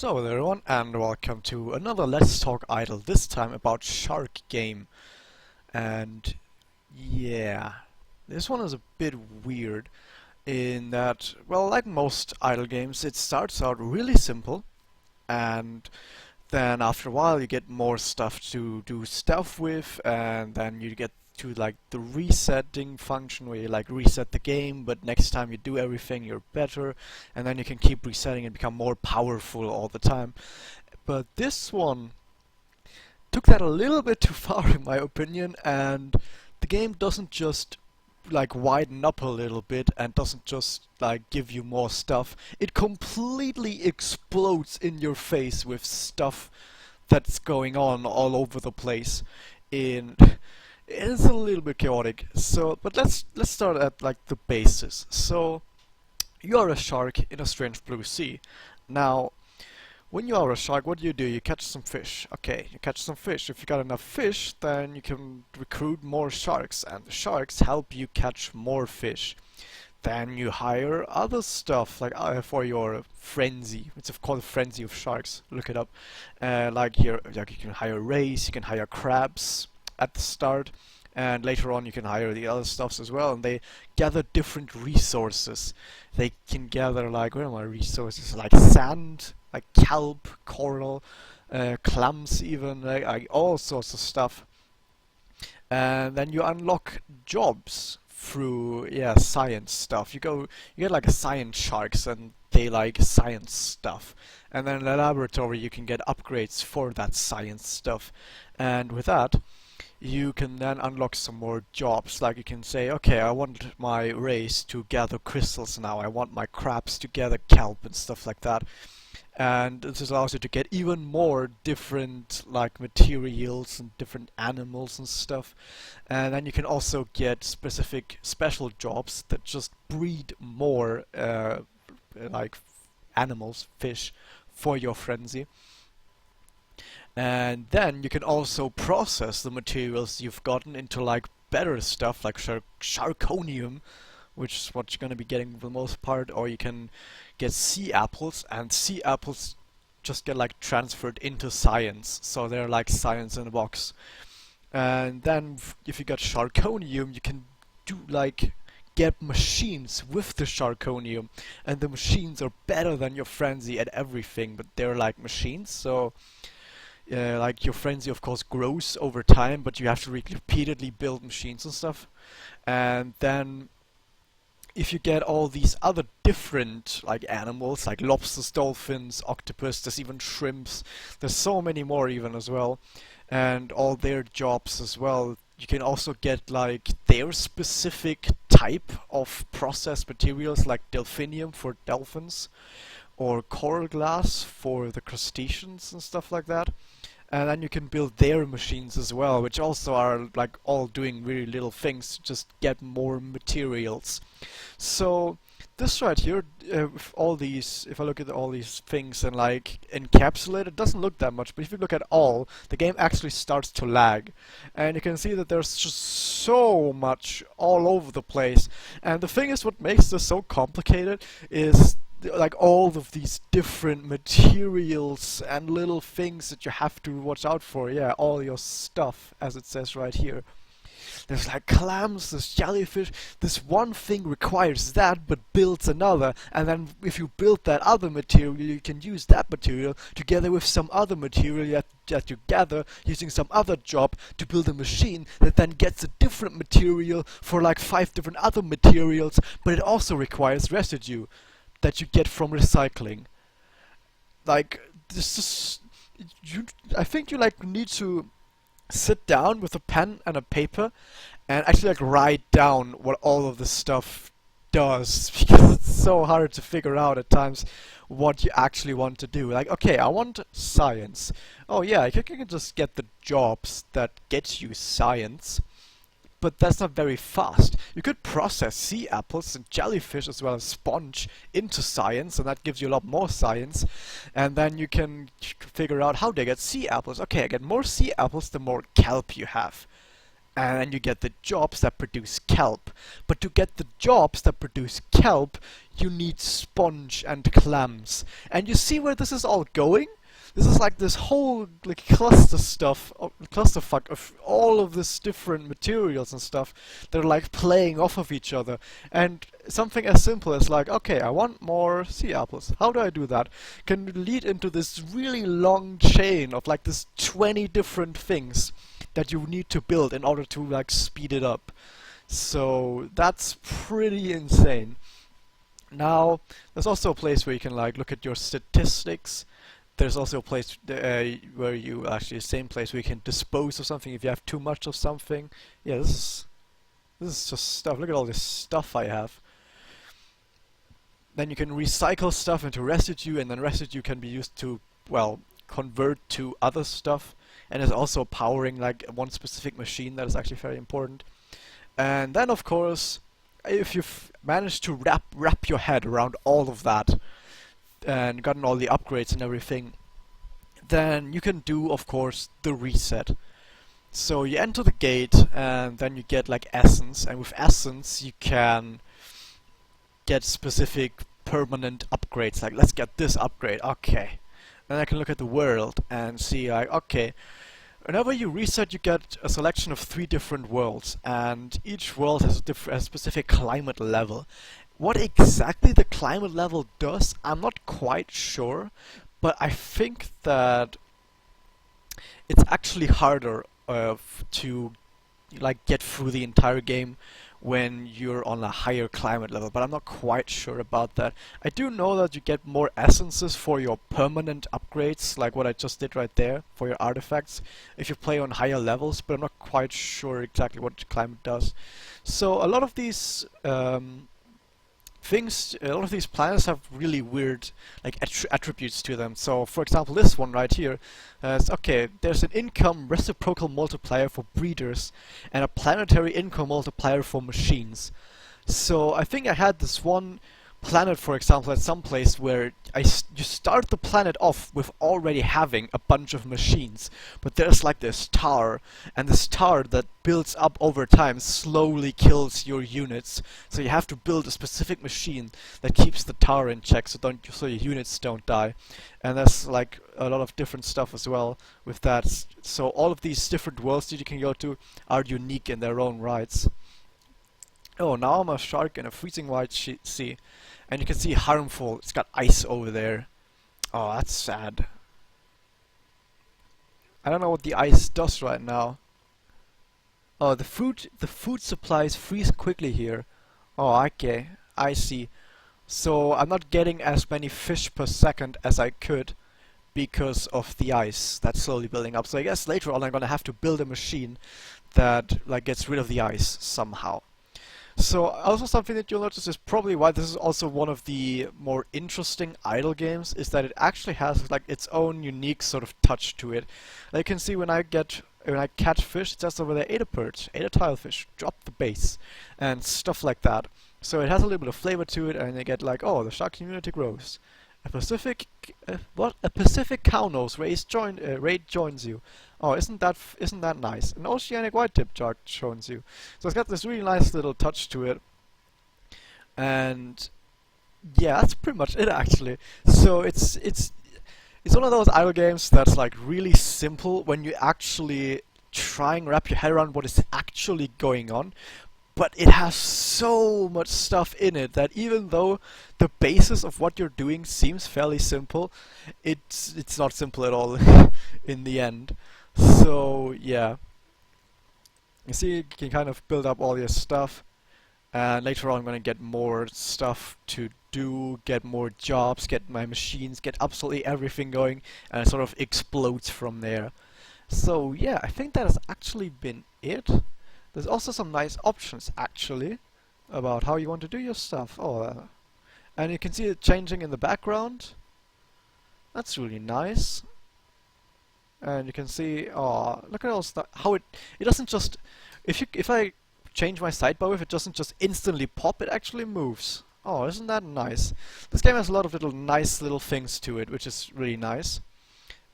So hello everyone and welcome to another Let's Talk Idle, this time about Shark Game. And yeah, this one is a bit weird in that, well, like most idle games, it starts out really simple and then after a while you get more stuff to do stuff with, and then you get to like the resetting function where you like reset the game, but next time you do everything you're better, and then you can keep resetting and become more powerful all the time. But this one took that a little bit too far in my opinion, and the game doesn't just like widen up a little bit and doesn't just like give you more stuff. It completely explodes in your face with stuff that's going on all over the place. In It's a little bit chaotic. So, but let's start at like the basis. So, you are a shark in a strange blue sea. Now, when you are a shark, what do? You catch some fish. Okay, you catch some fish. If you got enough fish, then you can recruit more sharks, and the sharks help you catch more fish. Then you hire other stuff, like for your frenzy. It's called a frenzy of sharks. Look it up. Like here, like you can hire rays, you can hire crabs at the start, and later on you can hire the other stuffs as well, and they gather different resources. They can gather, like, where are my resources? Like sand, like kelp, coral, clams even, like all sorts of stuff. And then you unlock jobs through, yeah, science stuff. You get like a science sharks, and they like science stuff. And then in the laboratory you can get upgrades for that science stuff. And with that, you can then unlock some more jobs. Like you can say, okay, I want my rays to gather crystals now, I want my crabs to gather kelp and stuff like that. And this allows you to get even more different like materials and different animals and stuff. And then you can also get specific special jobs that just breed more like animals, fish, for your frenzy. And then you can also process the materials you've gotten into like better stuff like sharkonium, which is what you're gonna be getting for the most part, or you can get sea apples, and sea apples just get like transferred into science, so they're like science in a box. And then if you got sharkonium, you can do like get machines with the sharkonium, and the machines are better than your frenzy at everything, but they're like machines, so like your frenzy of course grows over time, but you have to repeatedly build machines and stuff. And then if you get all these other different like animals, like lobsters, dolphins, octopus, there's even shrimps, there's so many more even as well, and all their jobs as well, you can also get like their specific type of processed materials, like delphinium for dolphins, or coral glass for the crustaceans and stuff like that. And then you can build their machines as well, which also are like all doing really little things to just get more materials. So this right here, with all these, if I look at all these things and like encapsulate, it doesn't look that much, but if you look at all, the game actually starts to lag. And you can see that there's just so much all over the place. And the thing is, what makes this so complicated is like all of these different materials and little things that you have to watch out for. Yeah, all your stuff, as it says right here. There's like clams, there's jellyfish. This one thing requires that, but builds another. And then if you build that other material, you can use that material together with some other material that you gather using some other job to build a machine that then gets a different material for like 5 different other materials. But it also requires residue that you get from recycling. Like, this is... I think you like need to sit down with a pen and a paper and actually like write down what all of this stuff does, because it's so hard to figure out at times what you actually want to do. Like, okay, I want science. Oh yeah, you can just get the jobs that get you science, but that's not very fast. You could process sea apples and jellyfish as well as sponge into science, and that gives you a lot more science. And then you can figure out how they get sea apples. Okay, I get more sea apples the more kelp you have. and then you get the jobs that produce kelp. But to get the jobs that produce kelp, you need sponge and clams. And you see where this is all going? This is like this whole like clusterfuck of all of this different materials and stuff that are like playing off of each other. And something as simple as like, okay, I want more sea apples. How do I do that? Can lead into this really long chain of like this 20 different things that you need to build in order to like speed it up. So that's pretty insane. Now, there's also a place where you can like look at your statistics. There's also a place where you actually, same place where you can dispose of something if you have too much of something. Yeah, this is just stuff. Look at all this stuff I have. Then you can recycle stuff into residue, and then residue can be used to, well, convert to other stuff. And there's also powering like one specific machine that is actually very important. And then, of course, if you've managed to wrap your head around all of that, and gotten all the upgrades and everything, then you can do, of course, the reset. So you enter the gate, and then you get like essence, and with essence you can get specific permanent upgrades, like let's get this upgrade, okay. Then I can look at the world and see like, okay, whenever you reset you get a selection of 3 different worlds, and each world has a specific climate level. What exactly the climate level does, I'm not quite sure, but I think that it's actually harder to like get through the entire game when you're on a higher climate level, but I'm not quite sure about that. I do know that you get more essences for your permanent upgrades, like what I just did right there, for your artifacts, if you play on higher levels, but I'm not quite sure exactly what climate does. So a lot of these a lot of these planets have really weird like attributes to them. So for example, this one right here, okay, there's an income reciprocal multiplier for breeders and a planetary income multiplier for machines. So I think I had this one planet, for example, at some place where you start the planet off with already having a bunch of machines, but there's like this tower, and this tower that builds up over time slowly kills your units. So you have to build a specific machine that keeps the tower in check, so your units don't die. And there's like a lot of different stuff as well with that. So all of these different worlds that you can go to are unique in their own rights. Oh, now I'm a shark in a freezing white sea. And you can see harmful, it's got ice over there. Oh, that's sad. I don't know what the ice does right now. Oh, the food supplies freeze quickly here. Oh, okay, I see. So I'm not getting as many fish per second as I could because of the ice that's slowly building up. So I guess later on I'm gonna have to build a machine that like gets rid of the ice somehow. So also something that you'll notice is probably why this is also one of the more interesting idle games, is that it actually has like its own unique sort of touch to it. Like you can see when I catch fish, it says over there, ate a perch, ate a tilefish, drop the base, and stuff like that. So it has a little bit of flavor to it, and you get like, oh, the shark community grows. A Pacific cow-nose raid joins you. Oh, isn't that nice? An oceanic white-tip shark joins you. So it's got this really nice little touch to it. And yeah, that's pretty much it actually. So it's one of those idle games that's like really simple when you actually try and wrap your head around what is actually going on. But it has so much stuff in it that even though the basis of what you're doing seems fairly simple, it's not simple at all in the end. So yeah, you see, you can kind of build up all your stuff, and later on I'm gonna get more stuff to do, get more jobs, get my machines, get absolutely everything going, and it sort of explodes from there. So yeah, I think that has actually been it. There's also some nice options actually about how you want to do your stuff. Oh, and you can see it changing in the background. That's really nice. And you can see, oh, look at all stuff. How it doesn't just if I change my sidebar with it doesn't just instantly pop. It actually moves. Oh, isn't that nice? This game has a lot of nice little things to it, which is really nice.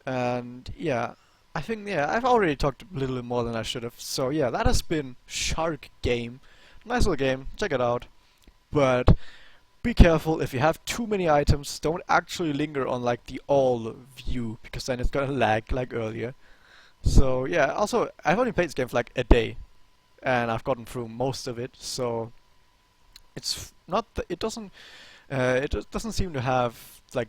And yeah. I think, yeah, I've already talked a little bit more than I should have. So yeah, that has been Shark Game. Nice little game, check it out. But be careful, if you have too many items, don't actually linger on like the all view, because then it's gonna lag like earlier. So yeah, also, I've only played this game for like a day, and I've gotten through most of it, so it's not th it doesn't seem to have like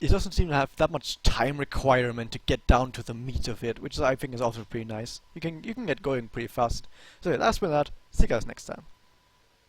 it doesn't seem to have that much time requirement to get down to the meat of it, which I think is also pretty nice. You can get going pretty fast. So yeah, that's been that. See you guys next time.